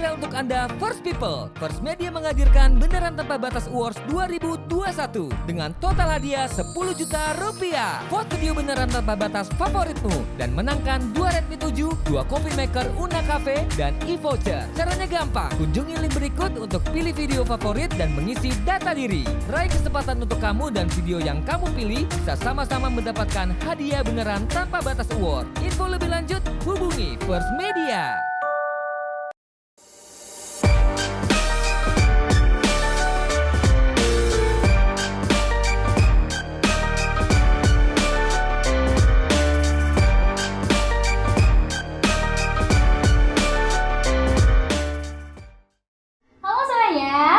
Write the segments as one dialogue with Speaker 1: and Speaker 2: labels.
Speaker 1: Spesial untuk Anda First People, First Media menghadirkan Beneran Tanpa Batas Awards 2021 dengan total hadiah 10 juta rupiah. Vote video Beneran Tanpa Batas favoritmu dan menangkan 2 Redmi 7, 2 Coffee Maker Una Cafe, dan e-voucher. Caranya gampang, kunjungi link berikut untuk pilih video favorit dan mengisi data diri. Raih kesempatan untuk kamu dan video yang kamu pilih bisa sama-sama mendapatkan hadiah Beneran Tanpa Batas Award. Info lebih lanjut hubungi First Media.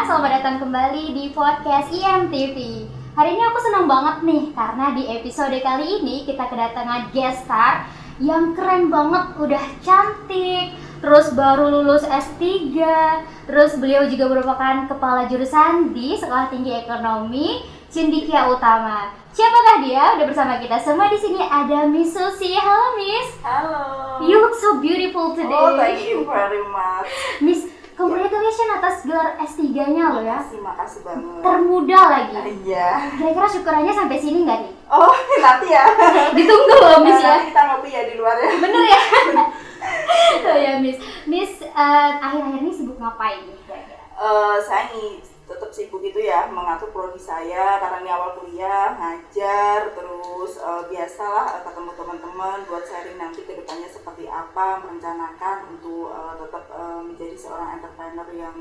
Speaker 2: Selamat datang kembali di podcast IMTV. Hari ini aku senang banget nih karena di episode kali ini kita kedatangan guest star yang keren banget, udah cantik, terus baru lulus S3, terus beliau juga merupakan kepala jurusan di Sekolah Tinggi Ekonomi Cendekia Utama. Siapakah dia? Udah bersama kita semua di sini ada Miss Susi. Halo Miss.
Speaker 3: Halo.
Speaker 2: You look so beautiful today.
Speaker 3: Oh, thank you very much.
Speaker 2: Miss, congratulations atas gelar S3-nya loh ya.
Speaker 3: Makasih banget.
Speaker 2: Termuda lagi.
Speaker 3: Iya.
Speaker 2: Kira-kira syukurannya sampai sini nggak nih?
Speaker 3: Oh, nanti ya.
Speaker 2: Ditunggu loh Miss ya.
Speaker 3: Nanti kita ngopi ya di luar ya.
Speaker 2: Bener ya? Oh ya Miss. Miss, akhir-akhir ini sibuk ngapain nih kira-kira?
Speaker 3: Saya tetap sibuk itu ya, mengatur prodi saya karena ini awal kuliah, ngajar, terus biasalah ketemu teman-teman buat sharing nanti ke depannya seperti apa, merencanakan untuk tetap menjadi seorang entrepreneur yang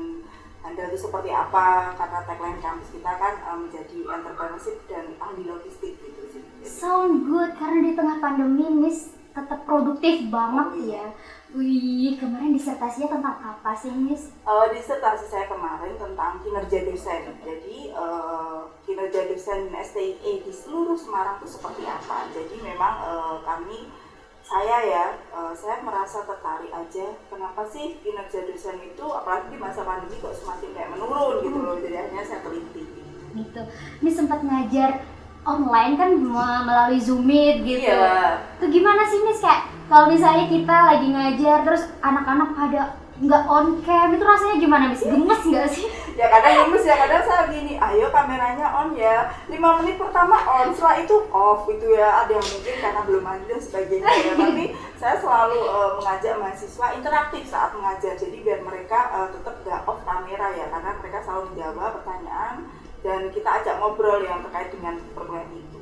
Speaker 3: handal itu seperti apa, karena tagline kampus kita kan menjadi entrepreneurship dan ahli logistik gitu sih.
Speaker 2: Sound good, karena di tengah pandemi Miss tetap produktif banget ya. Wih, kemarin disertasinya tentang apa sih Miss?
Speaker 3: Disertasi saya kemarin tentang kinerja dosen. Jadi kinerja dosen STIE di seluruh Semarang itu seperti apa. Jadi memang saya merasa tertarik aja. Kenapa sih kinerja dosen itu apalagi di masa pandemi kok semakin kayak menurun gitu loh. Jadi akhirnya saya teliti.
Speaker 2: Gitu. Miss sempat ngajar online kan melalui Zoom Meet gitu.
Speaker 3: Iya.
Speaker 2: Itu gimana sih Miss, kayak kalau misalnya kita lagi ngajar terus anak-anak pada nggak on cam, itu rasanya gimana Miss? Gemes nggak sih?
Speaker 3: Ya kadang gemes ya, kadang saya gini, ayo kameranya on ya, 5 menit pertama on, setelah itu off gitu ya. Ada yang mungkin karena belum mandi dan sebagainya ya. Tapi saya selalu mengajak mahasiswa interaktif saat mengajar, jadi biar mereka tetap nggak off kamera ya, karena mereka selalu menjawab pertanyaan dan kita ajak ngobrol yang terkait dengan perkuliahan itu.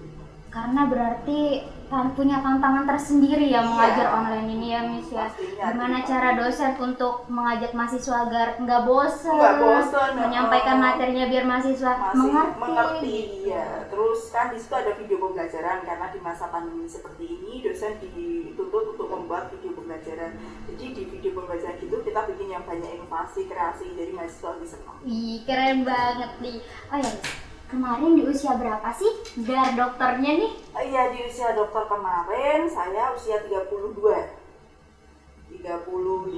Speaker 2: Karena berarti punya tantangan tersendiri ya mengajar online ini ya Miss ya.
Speaker 3: Pastinya,
Speaker 2: gimana cara dosen untuk mengajak mahasiswa agar nggak bosan, menyampaikan materinya biar mahasiswa mengerti.
Speaker 3: Ya. Terus kan di situ ada video pembelajaran karena di masa pandemi seperti ini dosen dituntut untuk membuat video pembelajaran. Jadi di video pembelajaran itu kita bikin yang banyak inovasi, kreasi, jadi mahasiswa bisa senang.
Speaker 2: Ih, keren banget nih. Oh ya Miss, kemarin di usia berapa sih gelar dokternya nih?
Speaker 3: Iya, di usia dokter kemarin saya usia 32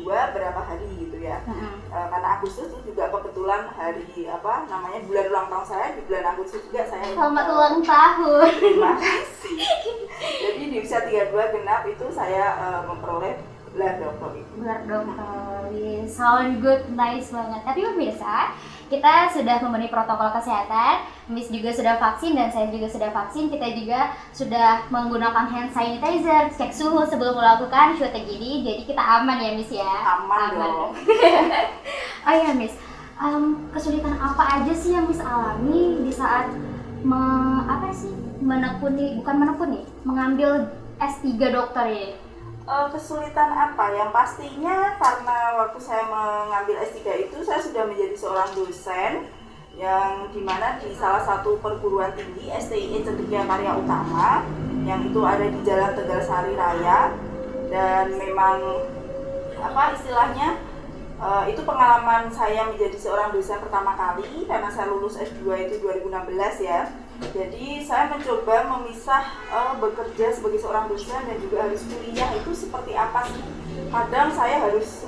Speaker 3: berapa hari gitu ya. Karena Agustus itu juga kebetulan hari bulan ulang tahun saya, di bulan Agustus juga saya.
Speaker 2: Selamat ulang tahun.
Speaker 3: Terima kasih. Jadi di usia 32 genap itu saya memperoleh gelar dokter itu.
Speaker 2: Gelar dokter, sound good, nice banget. Tapi pemirsa, kita sudah memenuhi protokol kesehatan. Miss juga sudah vaksin dan saya juga sudah vaksin. Kita juga sudah menggunakan hand sanitizer, cek suhu sebelum melakukan syuting ini. Jadi kita aman ya Miss ya?
Speaker 3: Aman. Dong.
Speaker 2: Oh ya Miss, kesulitan apa aja sih yang Miss alami di saat mengambil S3 dokter ya?
Speaker 3: Kesulitan apa? Yang pastinya karena waktu saya mengambil S3 itu saya sudah menjadi seorang dosen yang dimana di salah satu perguruan tinggi STIE Cendekia Karya Utama yang itu ada di Jalan Tegalsari Raya, dan memang itu pengalaman saya menjadi seorang dosen pertama kali karena saya lulus S2 itu 2016 ya. Jadi saya mencoba memisah bekerja sebagai seorang dosen dan juga harus kuliah itu seperti apa sih. Kadang saya harus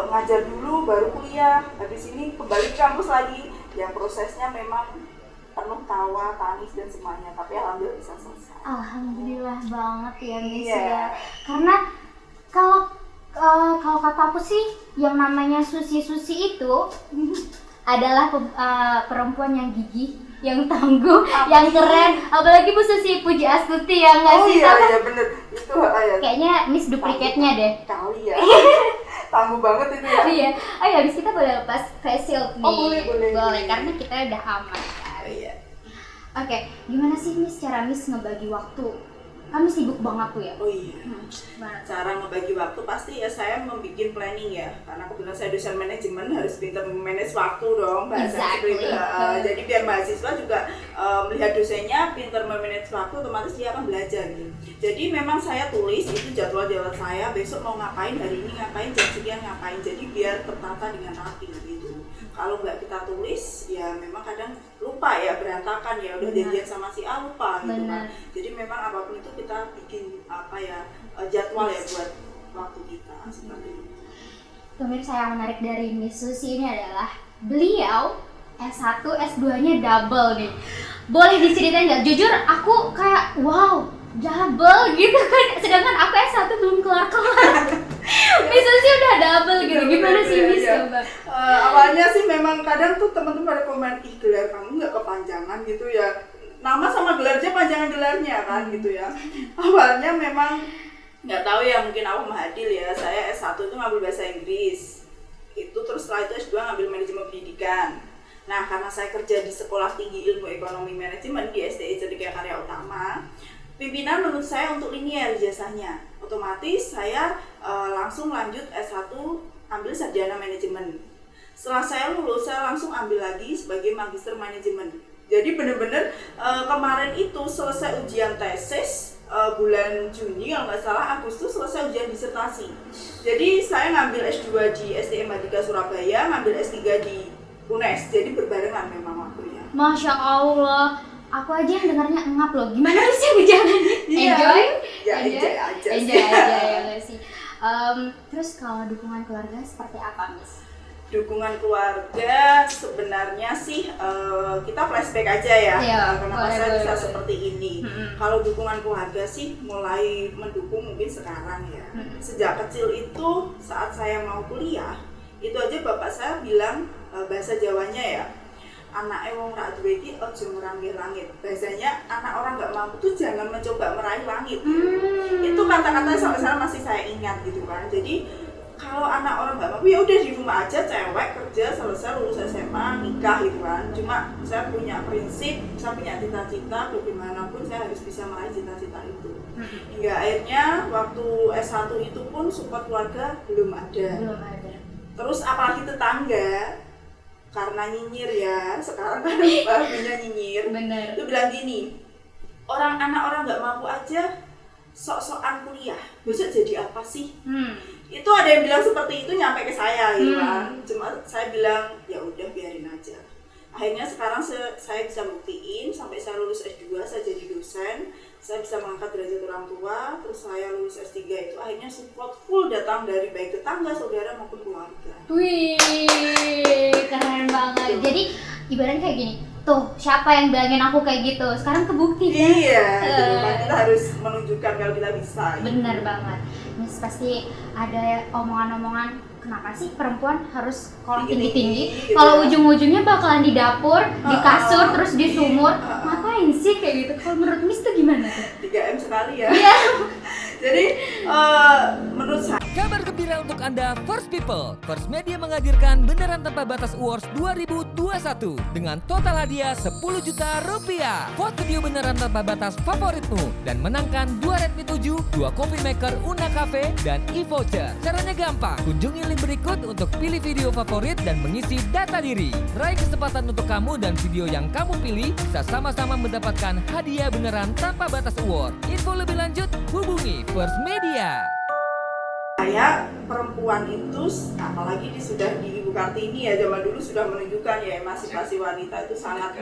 Speaker 3: ngajar dulu baru kuliah, habis ini kembali ke kampus lagi. Ya prosesnya memang penuh tawa, tangis dan semuanya, tapi alhamdulillah bisa selesai.
Speaker 2: Alhamdulillah banget ya Miss
Speaker 3: Iya.
Speaker 2: ya. Karena kalau kata aku sih yang namanya Susi itu adalah perempuan yang gigih, yang tangguh, yang keren. Apalagi Bu Susi Pujiastuti yang nggak sih?
Speaker 3: Iya bener itu ya.
Speaker 2: Kayaknya Miss duplikatnya deh.
Speaker 3: Kali ya. Tangguh banget itu ya.
Speaker 2: Iya. Oh ya, habis kita boleh lepas face shield nih.
Speaker 3: Boleh.
Speaker 2: Karena kita udah aman kan.
Speaker 3: Iya.
Speaker 2: Oke, gimana sih Miss cara Miss ngebagi waktu? Kami sibuk banget tuh ya.
Speaker 3: Oh iya. Cara ngebagi waktu pasti ya saya membuat planning ya. Karena kebetulan saya dosen manajemen harus pintar memanage waktu dong bahasa
Speaker 2: Exactly.
Speaker 3: Jadi biar mahasiswa juga melihat dosennya pintar memanage waktu, otomatis dia akan belajar gitu. Jadi memang saya tulis itu jadwal saya besok mau ngapain, hari ini ngapain, jam sekian ngapain. Jadi biar tertata dengan rapi gitu. Kalau nggak kita tulis ya memang kadang lupa ya, berantakan ya, udah janjian sama si A lupa gitu kan. Jadi memang apapun itu kita bikin jadwal ya buat waktu kita seperti itu.
Speaker 2: Pemirsa, yang menarik dari Miss Susi ini adalah beliau S1, S2-nya double nih. Boleh diceritain nggak? Jujur aku kayak wow, double gitu kan. Sedangkan aku S1 belum kelar-kelar. Miss Susi udah double gitu. Gimana sih Miss? Coba.
Speaker 3: Awalnya sih memang kadang tuh teman-teman pada komen, ih gelar kamu nggak kepanjangan gitu ya. Nama sama gelarnya panjangan gelarnya kan gitu ya. Awalnya memang nggak tahu ya, mungkin aku Mahadil ya. Saya S1 itu ngambil bahasa Inggris. Itu terus setelah itu S2 ngambil manajemen pendidikan. Nah, karena saya kerja di Sekolah Tinggi Ilmu Ekonomi Manajemen di STI Cendekia Karya Utama, pimpinan menurut saya untuk linier jasanya. Otomatis saya langsung lanjut S1 ambil sarjana manajemen. Setelah saya lulus, saya langsung ambil lagi sebagai magister manajemen. Jadi benar-benar kemarin itu selesai ujian tesis bulan Juni, kalau nggak salah Agustus selesai ujian disertasi. Jadi saya ngambil S2 di STM Madika Surabaya, ngambil S3 di UNES, jadi berbarengan memang waktunya.
Speaker 2: Masya Allah, aku aja yang dengarnya ngap loh. Gimana sih jalannya?
Speaker 3: Iya.
Speaker 2: Enjoy?
Speaker 3: Ya, enjoy aja sih.
Speaker 2: Enjoy aja ya nggak sih? Terus kalau dukungan keluarga seperti apa, Miss?
Speaker 3: Dukungan keluarga sebenarnya sih kita flashback aja ya,
Speaker 2: Iya,
Speaker 3: kenapa
Speaker 2: boleh,
Speaker 3: saya bisa
Speaker 2: boleh.
Speaker 3: seperti ini. Kalau dukungan keluarga sih mulai mendukung mungkin sekarang ya. Sejak kecil itu saat saya mau kuliah, itu aja bapak saya bilang bahasa Jawanya ya, anak wong rak duwe iki aja merangi langit. Bahasanya anak orang nggak mampu tuh jangan mencoba meraih langit. Itu kata-kata sampai sekarang masih saya ingat gitu kan. Jadi kalau anak orang nggak mampu ya udah di rumah aja, cewek kerja selesai lulus SMA nikah gitu kan. Cuma saya punya prinsip, saya punya cita-cita, bagaimanapun saya harus bisa meraih cita-cita itu. Hingga akhirnya waktu S1 itu pun support keluarga belum ada.
Speaker 2: Belum ada.
Speaker 3: Terus apalagi tetangga, karena nyinyir ya, sekarang kan babinya nyinyir.
Speaker 2: Bener.
Speaker 3: Itu bilang gini, anak orang nggak mampu aja sok-sokan kuliah, besok jadi apa sih? Itu ada yang bilang seperti itu nyampe ke saya gitu kan. Cuma saya bilang ya udah biarin aja. Akhirnya sekarang saya bisa buktiin sampai saya lulus S2, saya jadi dosen, saya bisa mengangkat derajat orang tua, terus saya lulus S3 itu akhirnya support full datang dari baik tetangga, saudara maupun keluarga.
Speaker 2: Wih, keren banget. Jadi ibaratnya kayak gini, tuh siapa yang bilangin aku kayak gitu, sekarang kebukti kan?
Speaker 3: Iya, gitu kan kita harus menunjukkan kalau kita bisa.
Speaker 2: Bener banget. Miss pasti ada omongan-omongan, kenapa sih perempuan harus kolong tinggi-tinggi?
Speaker 3: Gitu
Speaker 2: Kalau
Speaker 3: ya.
Speaker 2: ujung-ujungnya bakalan di dapur, di kasur, terus di sumur. Ngapain sih kayak gitu? Kalau menurut Miss tuh gimana tuh?
Speaker 3: 3M sekali ya.
Speaker 2: Iya.
Speaker 3: Jadi menurut saya
Speaker 1: Kabar gembira untuk Anda First People. First Media menghadirkan Beneran Tanpa Batas Awards 2021 dengan total hadiah 10 juta rupiah. Vote video Beneran Tanpa Batas favoritmu dan menangkan 2 Redmi 7, 2 Coffee Maker Una Cafe, dan e-voucher. Caranya gampang. Kunjungi link berikut untuk pilih video favorit dan mengisi data diri. Raih kesempatan untuk kamu dan video yang kamu pilih bisa sama-sama mendapatkan hadiah Beneran Tanpa Batas Award. Info lebih lanjut hubungi First Media.
Speaker 3: perempuan itu, apalagi sudah di Ibu Kartini ya, zaman dulu sudah menunjukkan ya emansipasi wanita itu sangat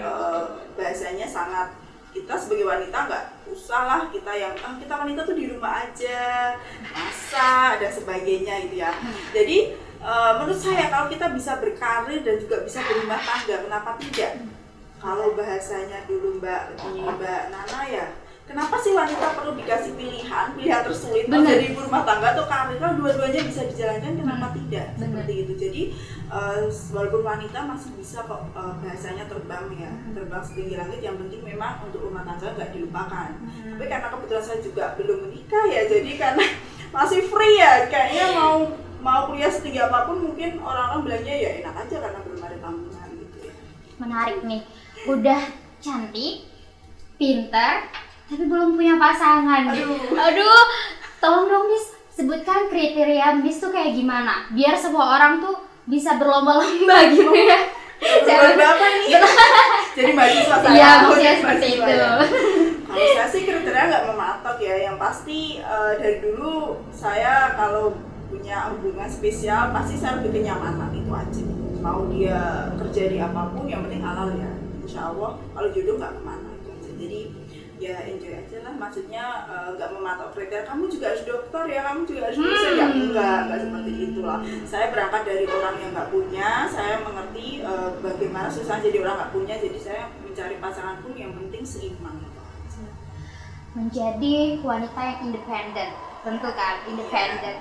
Speaker 3: bahasanya sangat, kita sebagai wanita nggak usah lah kita yang kita wanita tuh di rumah aja masak dan sebagainya gitu ya. Jadi menurut saya kalau kita bisa berkarir dan juga bisa berumah tangga, kenapa tidak? Kalau bahasanya dulu Mbak Nana ya, kenapa sih wanita perlu dikasih pilihan tersulit mau
Speaker 2: Bener.
Speaker 3: jadi ibu rumah tangga atau karir, kalau dua-duanya bisa dijalankan kenapa tidak?
Speaker 2: Bener.
Speaker 3: Seperti itu. Jadi walaupun wanita masih bisa kok bahasanya terbang ya, terbang setinggi langit, yang penting memang untuk rumah tangga nggak dilupakan. Tapi karena kebetulan saya juga belum menikah ya, jadi karena masih free ya, kayaknya mau kuliah setinggi apapun mungkin orang-orang bilangnya ya enak aja karena belum ada tanggungan gitu ya.
Speaker 2: Menarik nih, udah cantik, pintar, tapi belum punya pasangan. Aduh, tolong dong Miss, sebutkan kriteria Miss tuh kayak gimana, biar semua orang tuh bisa berlomba-lomba gitu ya.
Speaker 3: Berlomba apa nih? Jadi mahasiswa saya.
Speaker 2: Iya, maksudnya seperti
Speaker 3: mahasiswa
Speaker 2: itu.
Speaker 3: ya. Kalau saya sih kriteria nggak mematok ya, yang pasti dari dulu saya kalau punya hubungan spesial pasti saya lebih kenyamanan, itu aja. Mau dia kerja di apapun yang penting halal ya, insya Allah. Kalau jodoh nggak kemana, itu aja. Jadi ya enjoy aja lah, maksudnya nggak mematok kriteria kamu juga harus dokter ya, kamu juga harus dosen ya, enggak seperti itulah. Saya berangkat dari orang yang nggak punya, saya mengerti bagaimana susah jadi orang nggak punya, jadi saya mencari pasangan pun yang penting seimbang.
Speaker 2: Menjadi wanita yang independen, tentu kan, independen.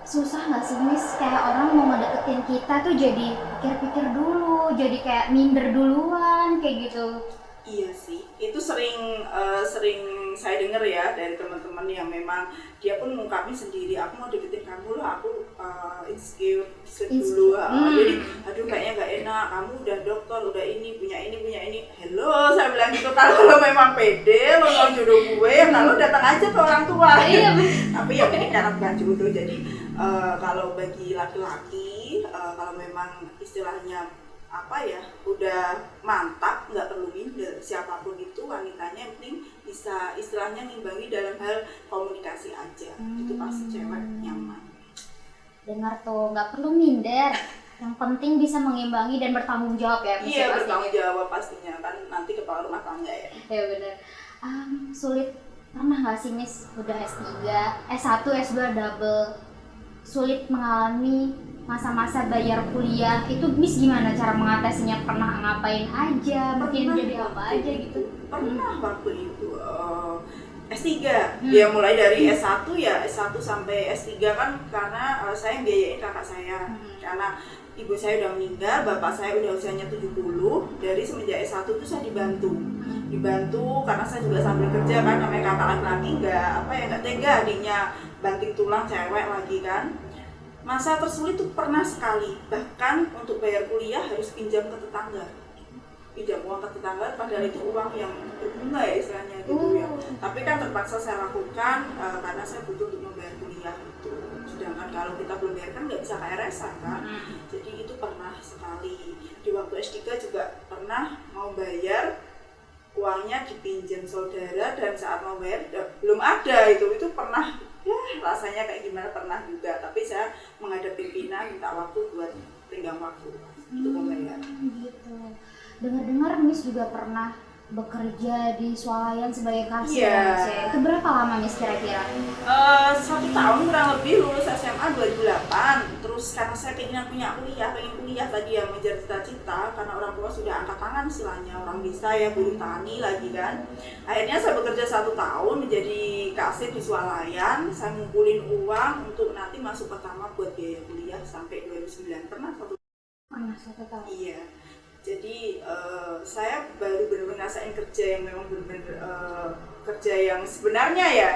Speaker 2: Susah nggak sih Miss, kayak orang mau ngedeketin kita tuh jadi pikir-pikir dulu, jadi kayak minder duluan kayak gitu.
Speaker 3: Iya sih, itu sering saya dengar ya dari teman-teman yang memang dia pun mengungkapin sendiri, aku mau deketin kamu lah, aku insecure dulu. Jadi aduh kayaknya nggak enak, kamu udah dokter, udah ini punya ini. Hello, saya bilang gitu, kalau lo memang pede, lo mau jodoh gue, kalau datang aja ke orang tua.
Speaker 2: Iya.
Speaker 3: Tapi ya ini karena bukan jodoh, jadi kalau bagi laki-laki, kalau memang istilahnya apa ya, udah mantap, nggak perlu minder, siapapun itu wanitanya yang penting bisa istilahnya ngimbangi dalam hal komunikasi aja, itu pasti cewek nyaman.
Speaker 2: Dengar tuh, nggak perlu minder, yang penting bisa mengimbangi dan bertanggung jawab ya Miss.
Speaker 3: Iya,
Speaker 2: Pasti
Speaker 3: bertanggung
Speaker 2: gitu.
Speaker 3: jawab pastinya, kan nanti kepala rumah tangga ya.
Speaker 2: Ya bener. Sulit, pernah nggak sih Miss udah S3, S1, S2 double, sulit mengalami masa-masa bayar kuliah, itu Miss gimana cara mengatasinya? Pernah ngapain aja, mungkin jadi apa aja gitu?
Speaker 3: Pernah waktu itu S3 ya, mulai dari S1 ya, S1 sampai S3 kan karena saya yang biayain kakak saya, karena ibu saya udah meninggal, bapak saya udah usianya 70. Dari semenjak S1 itu saya dibantu karena saya juga sambil kerja kan, namanya kakak laki-laki nggak tega adiknya banting tulang cewek lagi kan. Masa tersulit itu pernah sekali, bahkan untuk bayar kuliah harus pinjam ke tetangga, pinjam uang ke tetangga, padahal itu uang yang berbunga ya istilahnya gitu ya. Tapi kan terpaksa saya lakukan karena saya butuh untuk membayar kuliah itu. Sedangkan kalau kita belum bayar kan nggak bisa KRS-an kan. Jadi itu pernah sekali. Di waktu S3 juga pernah mau bayar, uangnya dipinjam saudara, dan saat mau bayar belum ada, itu pernah ya, rasanya kayak gimana pernah juga. Tapi saya menghadap pimpinan, minta waktu buat tenggang waktu untuk membayar.
Speaker 2: Gitu. Dengar-dengar Miss juga pernah bekerja di swalayan sebagai kasir.
Speaker 3: Iya.
Speaker 2: Itu berapa lama Miss kira-kira?
Speaker 3: 1 tahun kurang lebih, lulus SMA 2008. Terus karena saya pengen kuliah tadi yang mengejar cita-cita, karena orang tua sudah angkat tangan istilahnya, orang bisa ya, buruh tani lagi kan. Akhirnya saya bekerja 1 tahun menjadi kasir di swalayan. Saya ngumpulin uang untuk nanti masuk pertama buat biaya kuliah sampai 2009. Pernah
Speaker 2: 1 tahun.
Speaker 3: Iya. Jadi saya baru benar-benar ngerasain kerja yang memang benar-benar kerja yang sebenarnya ya.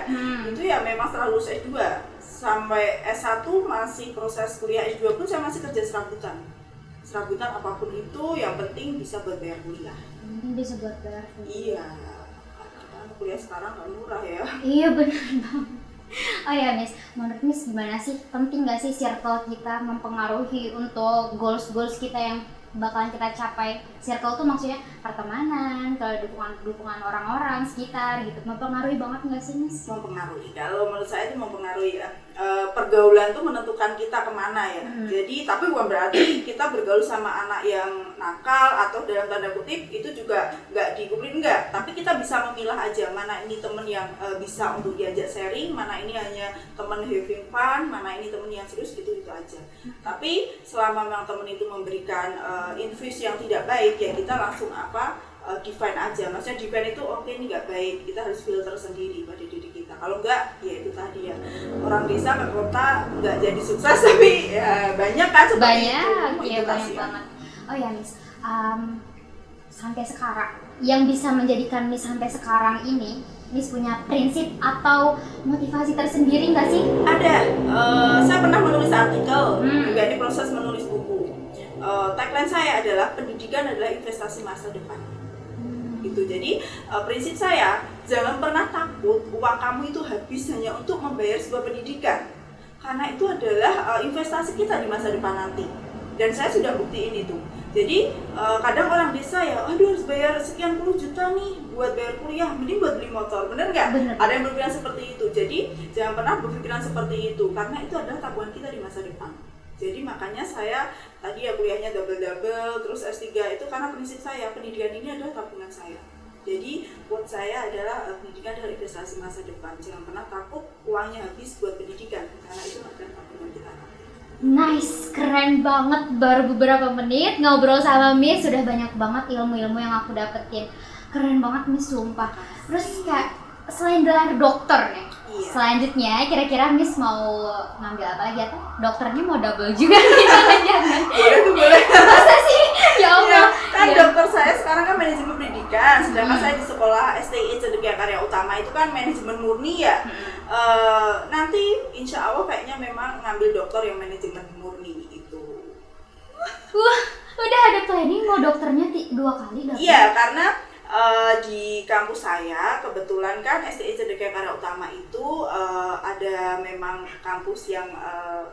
Speaker 3: Itu ya memang setelah lulus S2 sampai S1 masih proses kuliah, S2 pun saya masih kerja serabutan apapun itu, yang penting bisa buat bayar kuliah.
Speaker 2: Mungkin bisa buat bayar kuliah.
Speaker 3: Iya, karena kuliah sekarang nggak murah ya.
Speaker 2: Iya benar banget. Oh ya Miss, menurut Miss gimana sih? Penting nggak sih circle kita mempengaruhi untuk goals kita yang bakalan kita capai? Circle tuh maksudnya pertemanan, kalau dukungan orang-orang sekitar gitu, mempengaruhi banget nggak sih Miss?
Speaker 3: Mempengaruhi, kalau menurut saya itu mempengaruhi ya. Pergaulan tuh menentukan kita kemana ya. Jadi tapi bukan berarti kita bergaul sama anak yang nakal atau dalam tanda kutip itu juga nggak dikumpulin, enggak. Tapi kita bisa memilah aja mana ini temen yang bisa untuk diajak sharing, mana ini hanya temen having fun, mana ini temen yang serius, gitu aja. Tapi selama memang temen itu memberikan infus yang tidak baik ya kita langsung define aja, maksudnya define itu oke ini nggak baik, kita harus filter sendiri pada diri kita. Kalau nggak, ya itu tadi ya, orang desa ke kota nggak jadi sukses tapi ya banyak kan seperti
Speaker 2: Banyak,
Speaker 3: itu.
Speaker 2: iya
Speaker 3: Itu
Speaker 2: banyak
Speaker 3: kasihan.
Speaker 2: banget. Oh ya Miss, sampai sekarang yang bisa menjadikan Miss sampai sekarang ini, Miss punya prinsip atau motivasi tersendiri nggak sih?
Speaker 3: Ada, saya pernah menulis artikel,
Speaker 2: Hmm.
Speaker 3: juga di proses menulis buku. Tagline saya adalah pendidikan adalah investasi masa depan. Gitu. Jadi prinsip saya, jangan pernah takut uang kamu itu habis hanya untuk membayar sebuah pendidikan, karena itu adalah investasi kita di masa depan nanti. Dan saya sudah buktiin itu. Jadi kadang orang desa ya, aduh harus bayar sekian puluh juta nih buat bayar kuliah, mending buat beli motor, bener nggak?
Speaker 2: Bener.
Speaker 3: Ada yang berpikiran seperti itu. Jadi jangan pernah berpikiran seperti itu, karena itu adalah tabungan kita di masa depan. Jadi makanya saya tadi ya kuliahnya double-double, terus S3 itu karena prinsip saya, pendidikan ini adalah tabungan saya. Jadi quote saya adalah pendidikan adalah investasi masa depan. Jangan pernah takut uangnya habis buat pendidikan, karena itu adalah tabungan kita nanti.
Speaker 2: Nice, keren banget. Baru beberapa menit ngobrol sama Miss, sudah banyak banget ilmu-ilmu yang aku dapetin. Keren banget Miss, sumpah. Terus kayak selain gelar dokter nih,
Speaker 3: Iya.
Speaker 2: selanjutnya kira-kira Miss mau ngambil apa lagi atau dokternya mau double juga nih? Jangan-jangan.
Speaker 3: Boleh tuh boleh.
Speaker 2: Masa sih? Ya Allah.
Speaker 3: Kan
Speaker 2: Ya.
Speaker 3: dokter saya sekarang kan manajemen pendidikan, sedangkan saya di sekolah STI Cendekia Karya Utama itu kan manajemen murni ya. Nanti insya Allah kayaknya memang ngambil dokter yang manajemen murni itu.
Speaker 2: Wah, udah ada planning mau dokternya 2 kali dapet?
Speaker 3: Iya, karena di kampus saya kebetulan kan STI Cendekia Karya Utama itu ada memang kampus yang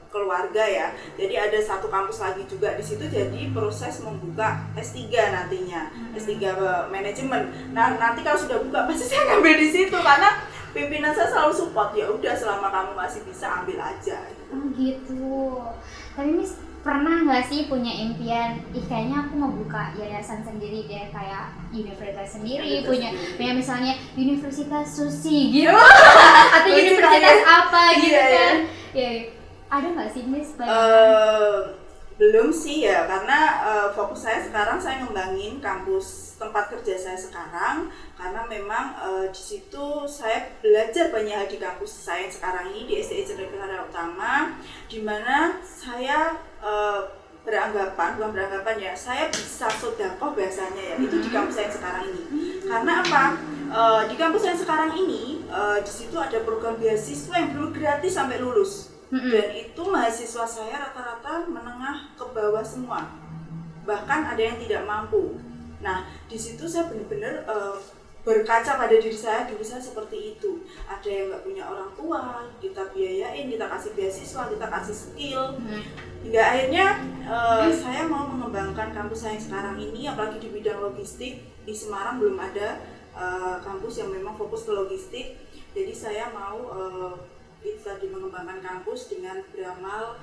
Speaker 3: keluarga ya. Jadi ada satu kampus lagi juga di situ, jadi proses membuka S3 nantinya, S3 manajemen. Nah, nanti kalau sudah buka pasti saya ngambil di situ karena pimpinan saya selalu support, ya udah selama kamu masih bisa ambil aja.
Speaker 2: Oh gitu. Tapi Miss pernah nggak sih punya impian, kayaknya aku mau buka yayasan sendiri deh, kayak universitas sendiri, punya misalnya Universitas Susi gitu, atau
Speaker 3: Lucu
Speaker 2: universitas
Speaker 3: kan ya?
Speaker 2: apa gitu
Speaker 3: Iya,
Speaker 2: kan? Ya, ada nggak sih Miss bayangan?
Speaker 3: Belum sih ya, karena fokus saya sekarang saya ngembangin kampus tempat kerja saya sekarang, karena memang di situ saya belajar banyak hal di kampus saya yang sekarang ini di STI Cendekia Karya Utama, di mana saya bukan beranggapan ya, saya bisa sedekah bahasanya ya, itu di kampus saya yang sekarang ini. Karena apa? Di kampus saya yang sekarang ini di situ ada program beasiswa yang belum gratis sampai lulus. Dan itu mahasiswa saya rata-rata menengah ke bawah semua, bahkan ada yang tidak mampu. Nah, di situ saya benar-benar berkaca pada diri saya, dulu saya seperti itu. Ada yang nggak punya orang tua, kita biayain, kita kasih beasiswa, kita kasih skill. Hingga akhirnya saya mau mengembangkan kampus saya yang sekarang ini, apalagi di bidang logistik. Di Semarang belum ada kampus yang memang fokus ke logistik. Jadi saya mau itu tadi mengembangkan kampus dengan beramal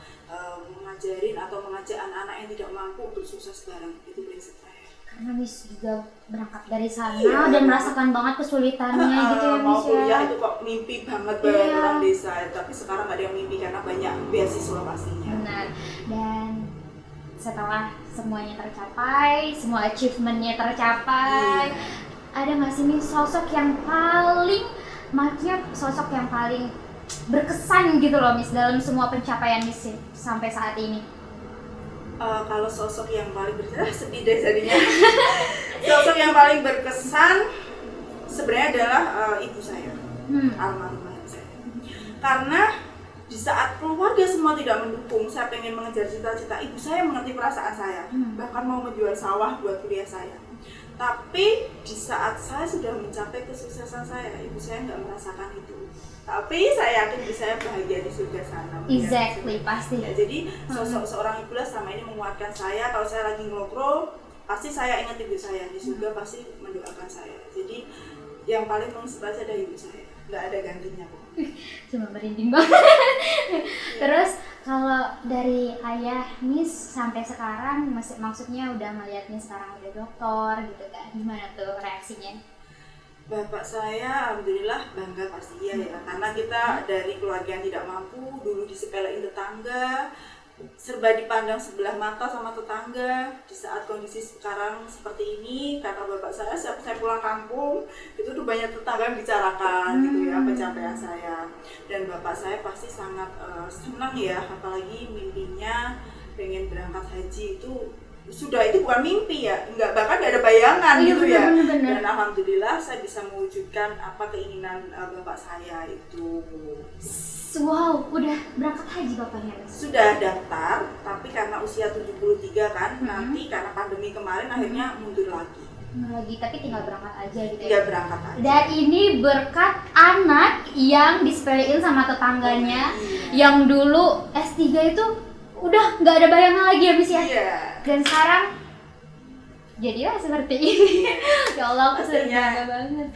Speaker 3: mengajarin atau mengajak anak-anak yang tidak mampu untuk sukses bareng. Itu prinsip saya.
Speaker 2: Karena Miss juga berangkat dari sana
Speaker 3: Iya.
Speaker 2: dan merasakan banget kesulitannya gitu ya
Speaker 3: Mau
Speaker 2: Miss ya.
Speaker 3: kuliah itu kok mimpi banget buat
Speaker 2: Iya.
Speaker 3: orang desa, tapi sekarang nggak ada yang mimpi karena banyak beasiswa pastinya.
Speaker 2: Benar. Dan setelah semuanya tercapai, semua achievementnya tercapai,
Speaker 3: Iya.
Speaker 2: ada nggak sih Miss sosok yang paling, maksudnya sosok yang paling berkesan gitu loh Miss dalam semua pencapaian Miss sampai saat ini?
Speaker 3: Kalau sosok yang paling berkesan, sedih deh jadinya. Sosok yang paling berkesan sebenarnya adalah ibu saya, almarhumah saya. Karena di saat keluarga semua tidak mendukung, saya pengen mengejar cita-cita, ibu saya mengerti perasaan saya, bahkan mau menjual sawah buat kuliah saya. Tapi di saat saya sudah mencapai kesuksesan saya, ibu saya nggak merasakan itu. Tapi saya yakin ibu saya bahagia di surga sana.
Speaker 2: Exactly, pasti.
Speaker 3: Ya, jadi sosok seorang ibu lah selama ini menguatkan saya. Kalau saya lagi ngobrol, pasti saya ingat ibu saya. Di surga pasti mendoakan saya. Jadi yang paling menginspirasi ada ibu saya. Nggak ada gantinya kok.
Speaker 2: Cuma merinding banget. Terus kalau dari ayah Miss sampai sekarang, maksudnya udah melihat Miss sekarang udah dokter gitu kan, gimana tuh reaksinya?
Speaker 3: Bapak saya alhamdulillah bangga pasti ya, karena kita dari keluarga yang tidak mampu, dulu disepelein tetangga, serba dipandang sebelah mata sama tetangga. Di saat kondisi sekarang seperti ini, kata bapak saya pulang kampung itu tuh banyak tetangga yang bicarakan gitu ya pencapaian saya, dan bapak saya pasti sangat senang ya, apalagi mimpinya pengen berangkat haji itu bukan mimpi ya, bahkan nggak ada bayangan gitu ya.
Speaker 2: Bener.
Speaker 3: Dan alhamdulillah saya bisa mewujudkan apa keinginan bapak saya itu.
Speaker 2: Wow, udah berangkat haji bapaknya?
Speaker 3: Sudah daftar, tapi karena usia 73 kan, nanti karena pandemi kemarin akhirnya mundur lagi.
Speaker 2: Tapi tinggal berangkat aja gitu
Speaker 3: Tidak berangkat aja.
Speaker 2: Dan ini berkat anak yang disepelein sama tetangganya, yang dulu S3 itu udah nggak ada bayangan lagi ya Miss ya?
Speaker 3: Iya.
Speaker 2: Dan sekarang jadilah seperti ini. Ya Allah, aku
Speaker 3: Pastinya,
Speaker 2: bangga banget.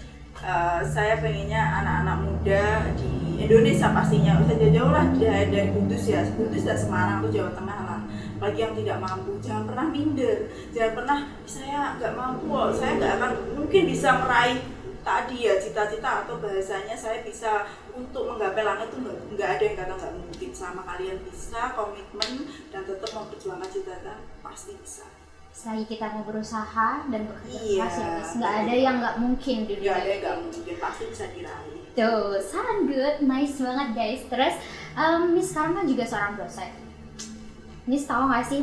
Speaker 3: saya pengennya anak-anak muda di Indonesia pastinya, usah jauh-jauh lah dari Kudus ya, Kudus dan Semarang tuh Jawa Tengah lah. Bagi yang tidak mampu, jangan pernah minder, jangan pernah saya nggak mampu, saya nggak akan mungkin bisa meraih tadi ya cita-cita, atau bahasanya saya bisa untuk menggapai langit itu nggak ada yang kata nggak mungkin. Sama kalian bisa komitmen dan tetap memperjuangkan cita-cita, pasti bisa.
Speaker 2: Selagi kita mau berusaha dan bekerja keras ya Miss, nggak
Speaker 3: betul.
Speaker 2: ada yang nggak mungkin di dunia
Speaker 3: Nggak ada yang
Speaker 2: ini.
Speaker 3: nggak mungkin, pasti bisa diraih.
Speaker 2: Tuh, sangat good, nice banget guys. Terus Miss sekarang kan juga seorang dosen. Miss tahu nggak sih,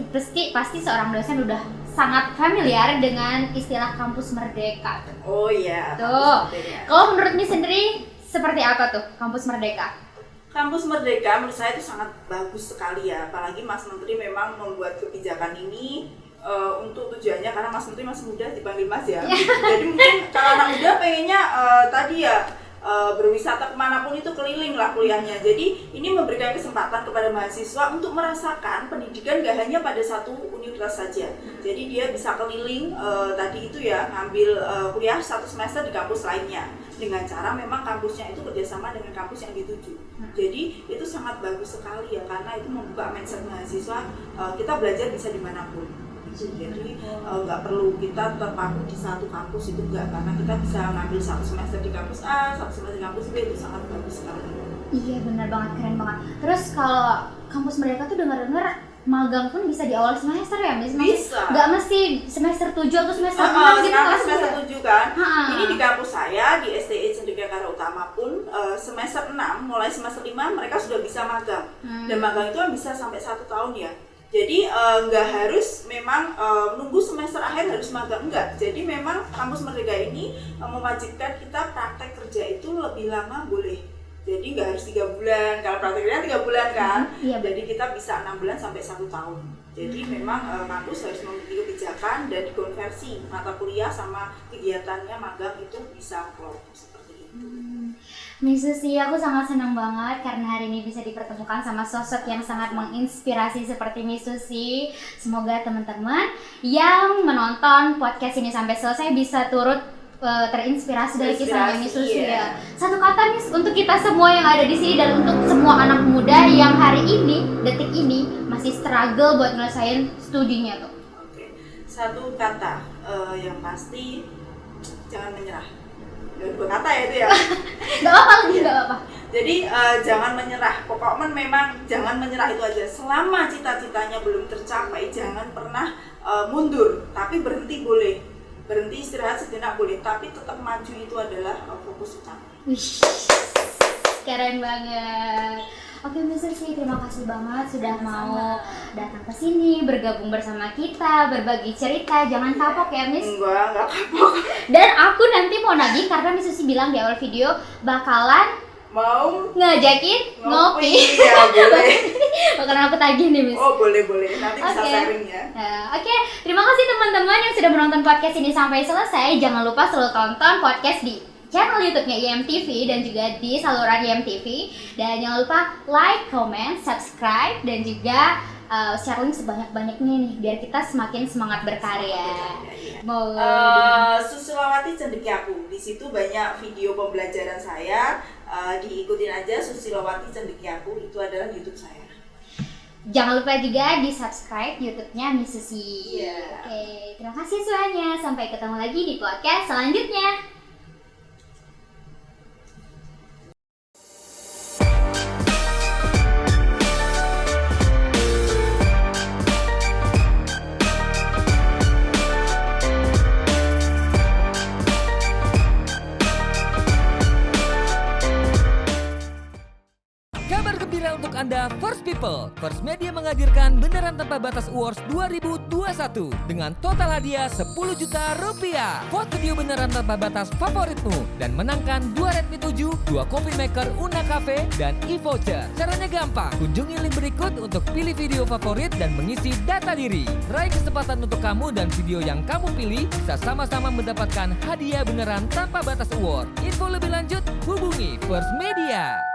Speaker 2: pasti seorang dosen udah sangat familiar dengan istilah kampus merdeka.
Speaker 3: Oh iya.
Speaker 2: Tuh,
Speaker 3: Kampus Merdeka.
Speaker 2: kalau menurut Miss sendiri seperti apa tuh kampus merdeka?
Speaker 3: Kampus Merdeka menurut saya itu sangat bagus sekali ya, apalagi Mas Menteri memang membuat kebijakan ini untuk tujuannya, karena Mas Menteri masih muda dipanggil Mas ya. Jadi mungkin kalau anak muda pengennya tadi ya berwisata kemanapun itu keliling lah kuliahnya. Jadi ini memberikan kesempatan kepada mahasiswa untuk merasakan pendidikan gak hanya pada satu universitas saja. Jadi dia bisa keliling tadi itu ya, ngambil kuliah satu semester di kampus lainnya, dengan cara memang kampusnya itu kerjasama dengan kampus yang dituju. Jadi itu sangat bagus sekali ya, karena itu membuka mindset mahasiswa, kita belajar bisa dimanapun. Jadi nggak perlu kita terpaku di satu kampus, itu enggak, karena kita bisa ngambil satu semester di kampus A, satu semester di kampus B, itu sangat bagus sekali.
Speaker 2: Iya benar banget, keren banget. Terus kalau kampus merdeka tuh dengar-dengar magang pun bisa di awal semester ya Miss?
Speaker 3: Bisa.
Speaker 2: Nggak mesti semester 7 atau semester 6 gitu
Speaker 3: sekarang
Speaker 2: kan?
Speaker 3: semester 7 kan. Ini di kampus saya di STI Cendekiakarta Utama pun semester 6, mulai semester 5 mereka sudah bisa magang. Dan magang itu kan bisa sampai 1 tahun ya. Jadi nggak harus memang nunggu semester akhir harus magang, enggak. Jadi memang kampus Merdeka ini mewajibkan kita praktek kerja itu lebih lama boleh. Jadi nggak harus 3 bulan, kalau praktek kerja 3 bulan kan.
Speaker 2: Iya,
Speaker 3: Jadi kita bisa 6 bulan sampai 1 tahun. Jadi memang kampus harus memiliki kebijakan dan dikonversi mata kuliah sama kegiatannya magang itu bisa klop seperti itu.
Speaker 2: Miss Susi, aku sangat senang banget karena hari ini bisa dipertemukan sama sosok yang sangat menginspirasi seperti Miss Susi. Semoga teman-teman yang menonton podcast ini sampai selesai bisa turut terinspirasi dari kisahnya Miss Susi ya. Satu kata Miss untuk kita semua yang ada di sini dan untuk semua anak muda yang hari ini, detik ini masih struggle buat ngelesain studinya tuh.
Speaker 3: Oke. Satu kata yang pasti, jangan menyerah. 2 kata ya itu ya.
Speaker 2: Gak apa-apa, gak apa-apa.
Speaker 3: Jadi jangan menyerah, pokoknya memang jangan menyerah itu aja. Selama cita-citanya belum tercapai, jangan pernah mundur. Tapi berhenti boleh, berhenti istirahat sejenak boleh, tapi tetap maju itu adalah fokus utama.
Speaker 2: Wih, keren banget. Oke Miss Susi, terima kasih banget sudah mau datang ke sini, bergabung bersama kita, berbagi cerita. Jangan kapok ya Miss.
Speaker 3: Enggak kapok.
Speaker 2: Dan aku nanti mau nagih karena Miss Susi bilang di awal video bakalan
Speaker 3: Mau
Speaker 2: ngajakin ngopi.
Speaker 3: Ya boleh.
Speaker 2: Bakalan aku tagih nih Miss.
Speaker 3: Oh boleh, nanti bisa
Speaker 2: Oke.
Speaker 3: sharing ya.
Speaker 2: Oke, terima kasih teman-teman yang sudah menonton podcast ini sampai selesai. Jangan lupa selalu tonton podcast di channel YouTube-nya IMTV dan juga di saluran IMTV. Dan jangan lupa like, comment, subscribe dan juga share link sebanyak-banyaknya nih biar kita semakin semangat berkarya. Mau
Speaker 3: Susilawati Cendekiaku. Di situ banyak video pembelajaran saya. Diikutin aja Susilawati Cendekiaku, itu adalah YouTube saya.
Speaker 2: jangan lupa juga di subscribe YouTube-nya Miss Susi.
Speaker 3: Iya.
Speaker 2: Oke, terima kasih semuanya. Sampai ketemu lagi di podcast selanjutnya.
Speaker 1: First Media menghadirkan Beneran Tanpa Batas Awards 2021 dengan total hadiah 10 juta rupiah. Vote video beneran tanpa batas favoritmu dan menangkan 2 Redmi 7, 2 Coffee Maker Una Cafe, dan e-voucher. Caranya gampang, kunjungi link berikut untuk pilih video favorit dan mengisi data diri. Raih kesempatan untuk kamu dan video yang kamu pilih bisa sama-sama mendapatkan hadiah Beneran Tanpa Batas Award. Info lebih lanjut hubungi First Media.